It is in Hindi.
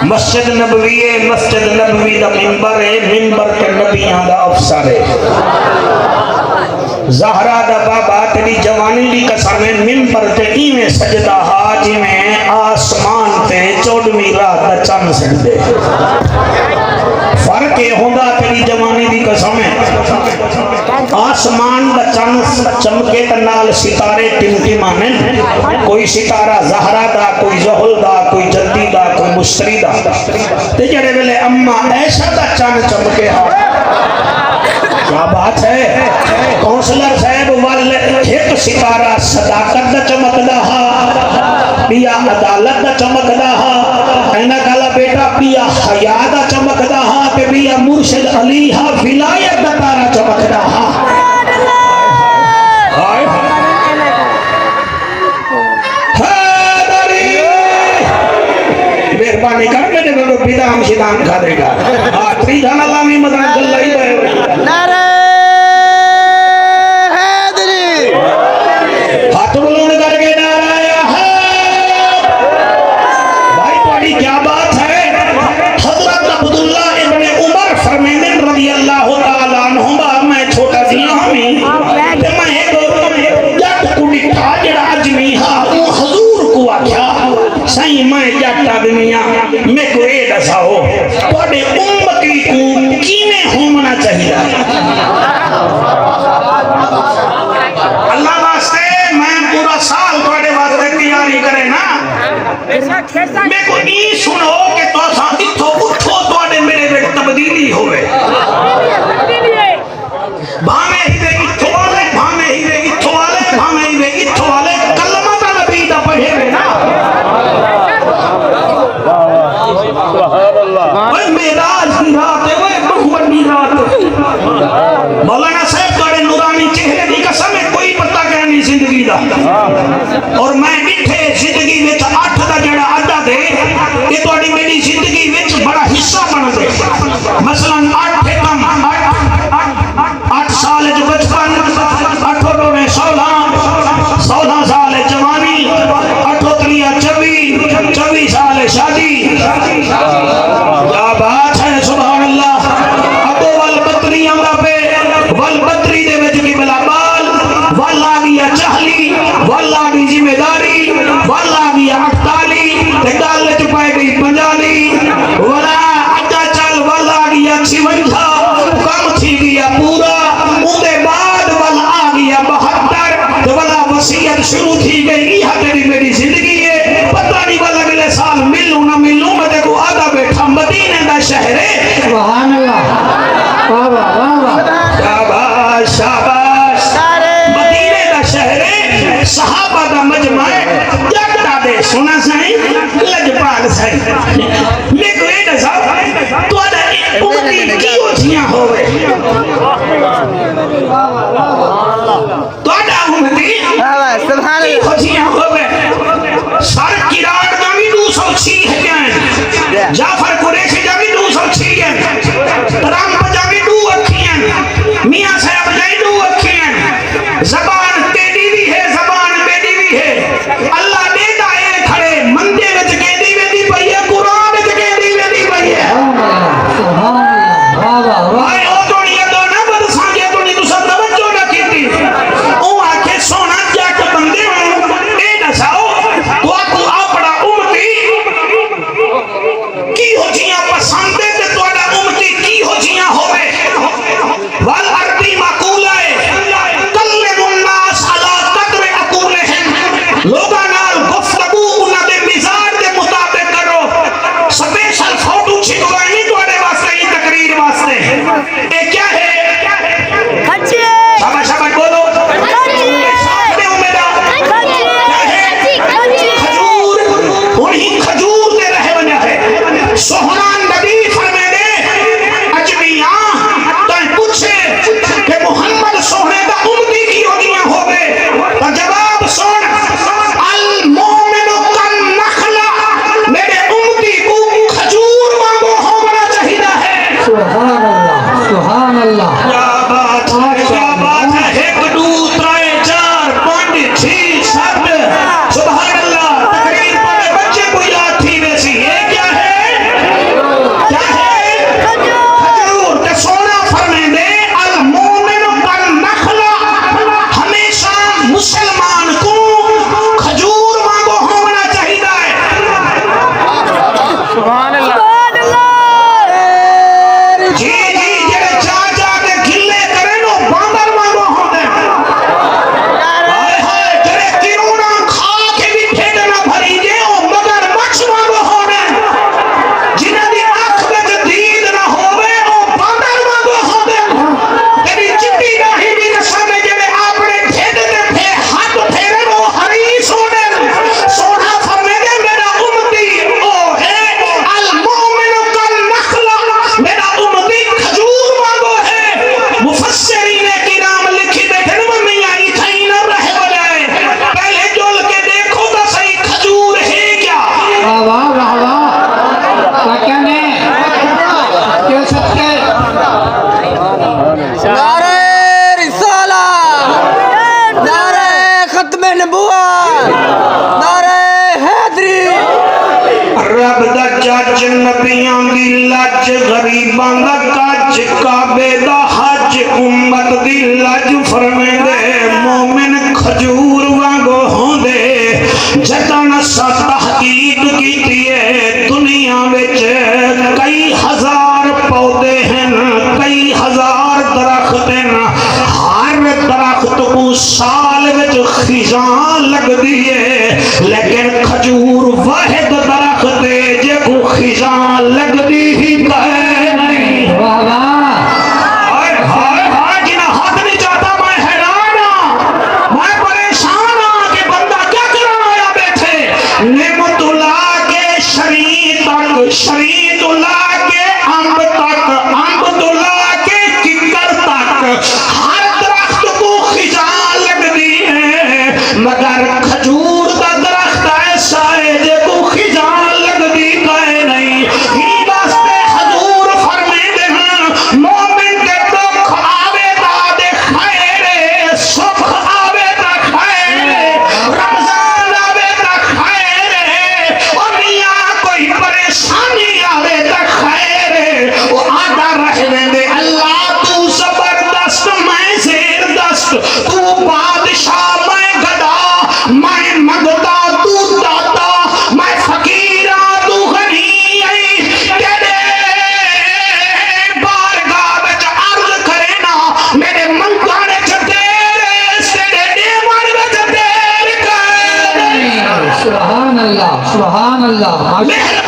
मस्जिद नबवी है, मस्जिद नबवी दा मिंबर है, मिंबर ते नबियां दा अफसर है। ज़हरा दा बाबा तेरी जवानी दी कसम है, मिंबर ते इवें सजदा हा जिवें आसमान ते 14वीं रात दा चंद सजदे। फर्क ये होंदा तेरी जवानी दी कसम है, आसमान दा चंद चमके ते नाल सितारे टिमटिमाने। कोई सितारा ज़हरा दा, कोई ज़ुहल दा, कोई जद्दी दा, कोई मुश्तरी दा। ते जेड़े वेले अम्मा ऐशा दा चंद चमके हा, क्या बात है। काउंसलर साहब वाले एक सितारा सदाकत दा चमकदा हा, पिया अदालत दा चमकदा हा, कहना काला बेटा पिया हया दा चमकदा हा, ते पिया मुर्शिद अली हा विलायत दा तारा चमकदा हा। मेहरबानी कर मेरे को बिदाम शिदाम खा देगा। आखिरी गाना लामी मदन गल्लाई दे नारे हैदरी हाथ बुलंद करके नाराया है। भाई बड़ी क्या बात है। हजरत अब्दुल्ला इब्ने उमर फरमाते रज़ी अल्लाह तआला अन्हुमा, मैं छोटा जिया हमी ते मैं एक जट कुड़ी था जेड़ा अजमी हा, वो हुजूर को आख्या सही मैं जट आदमिया मैं को ए दसाओ तोड़े उम्मती को किने होना चाहिए। अल्लाह वास्ते मैं पूरा साल तोड़े वास्ते तैयारी करे ना, मैं को ई सुनो कि तो सा इथो उठो तोड़े मेरे में तब्दीली होवे। भावे ही वे इथो वाले, भावे ही वे इथो वाले, भावे ही वे इथो वाले कलमा दा नबी दा पढ़े वे ना। ओए मेराज की रात है, ओए बहुत बड़ी रात है। मौलाना साहब तोड़े नूरानी चेहरे की कसम है, कोई पता कहनी जिंदगी दा। और मैं इथे जिंदगी विच 8 दा जेड़ा अड्डा दे, ये तोड़ी मेरी जिंदगी विच बड़ा हिस्सा बन दे। मसलन 8 साल च बचपन, 8 दोने 16 साल जवानी, 8 त्रिया 24 साल शादी। क्या बात है, सुभान अल्लाह। अबो वल बत्री अमरा पे वल बत्री दे विच की बला बाल वल आ गया चाहली, वल आ गई जिम्मेदारी, वल आ गया 48 ते गल च पाई गई 45 वला अड्डा चल वल आ गया 56 कम थी गया पूरा। उदे बाद वल आ गया 72 ते वला वसीयत शुरू थी गई। यह तेरी मेरी जिंदगी है, पता नहीं वाला अगले साल मिलूं ना मिलूं। मैं देखो आधा बैठा मदीने दा शहर है। सुभान अल्लाह, वाह वाह वाह, शाबाश शाबाश। मदीने दा शहर है, सहाबा दा मजमा है, जट्टा दे सुना सही लजपाल सही। मैं को ए दसा तोड़ा उम्मती की होजियां होवे, तोड़ा उम्मती सुभान अल्लाह होजियां होवे। सर किराड़ दा भी 206 है, जाफर कुरैशी दा भी 206 है, राम जा भी 2 अखियां, मियां साहब जाई 2 अखियां। जबान टेढ़ी भी है, जबान टेढ़ी भी है। अल्लाह देता है खड़े मंदे विच केदी वेदी पई है, कुरान विच केदी वेदी पई है। सुभान अल्लाह, वाह वाह वाह। ओ दुनिया तो ना बरसा जे तो नहीं तुसा तवज्जो ना कीती। ओ आखे सोना जट बंदे हो ए दसाओ तो आपको अपना उम्मती की होजियां पसंद है ते तोड़ा उम्मती की होजियां होवे। वल अरबी मकूला है कल्लमुन नास अला कद्र अकूलहिम, लोगा नाल गुफ्तगू उन्हां दे मिजाज दे मुताबिक करो। स्पेशल फोटो खिंचवानी तोड़े वास्ते ई तकरीर वास्ते। ए क्या है खच्ची शाबाश शाबाश बोलो खच्ची सामने हो मेरा क्या है खजूर। उन्हीं खजूर दे रहे वजह है सोहरान नबी फरमाए दे अजमिया तय पूछे कि मोहम्मद सोहरे दा उम्मती की होगियां होवे तो जवाब सुन अल मोमिनु कन नखला, मेरे उम्मती को खजूर वांगू होना चाहिए है। सुभान अल्लाह, सुभान अल्लाह। क्या बात है, क्या बात है। 1 2 3 4 5 6 7 सुभान अल्लाह। तकरीर पढ़े बच्चे को याद थी वैसी। ये क्या है सुभान अल्लाह जी जी जेड़े चाचा के खिले करे नो बांदर वांगो होंदे हाय हाय जेड़े किरूना खा के भी ढेड ना भरी जे ओ मगर मच्छ वांगो होंदे जिन्हां दी आंख विच दीद ना होवे ओ बांदर वांगो होंदे तेरी चिट्टी दाही दी सामने जेड़े अपने ढेड ते फे हाथ फेरे नो हरीस होंदे सोना फरमाए मेरा उम्मती ओ है अल मोमिन कल नखला मेरा उम्मती खजूर वांगो है मुफस्सिरीन के नाम लिखी बैठे न मियां ई थई न रहे बजाए पहले जोल के देखो तो सही खजूर है क्या वाह वाह वाह क्या कहने क्यों सत्य नारे रिसाला नारे खत्म नबुवत नारे हैदरी रब दा जज नबियां दी लज गरीबां दा कज काबे दा हज उम्मत दी लज फरमांदे मोमिन खजूर वांगो होंदे जतन सा तहकीक कीती है दुनिया विच कई हजार पौधे हैं कई हजार दरख्त हैं हर दरख्त को साल विच खिजां लगदी है लेकिन खजूर वाहिद दरख्त है जे को खिजां लगदी ही नहीं वाह वाह हाय हाय हाय जिन्हें हाथ नहीं चाहता मैं हैरान हूं मैं परेशान हूं कि बंदा क्या करना आया बैठे नेमतुल्लाह के शरीयतुल्लाह के अम्बतुल्लाह के किकर तक हर दरख्त को खिजां लगदी है मगर खजूर का दरख्त ऐसा है जे को खिजां लगदी कहे नहीं ही वास्ते हजूर फरमाते हैं मोमिन के दुख आवे ता दे खैर सुख आवे ता खैर रमजान आवे ता खैर ओ मियां कोई परेशानी आवे ता खैर ओ आदा रहने दे अल्लाह तू जबरदस्त मैं ज़ेरदस्त तू बादशाह मैं गदा मैं मंगता तू दाता मैं फकीरा तू गनी आई तेरे बारगाह विच अर्ज करे ना मेरे मंगने च तेरे देवन विच देर कर सुभान अल्लाह मेहरबानी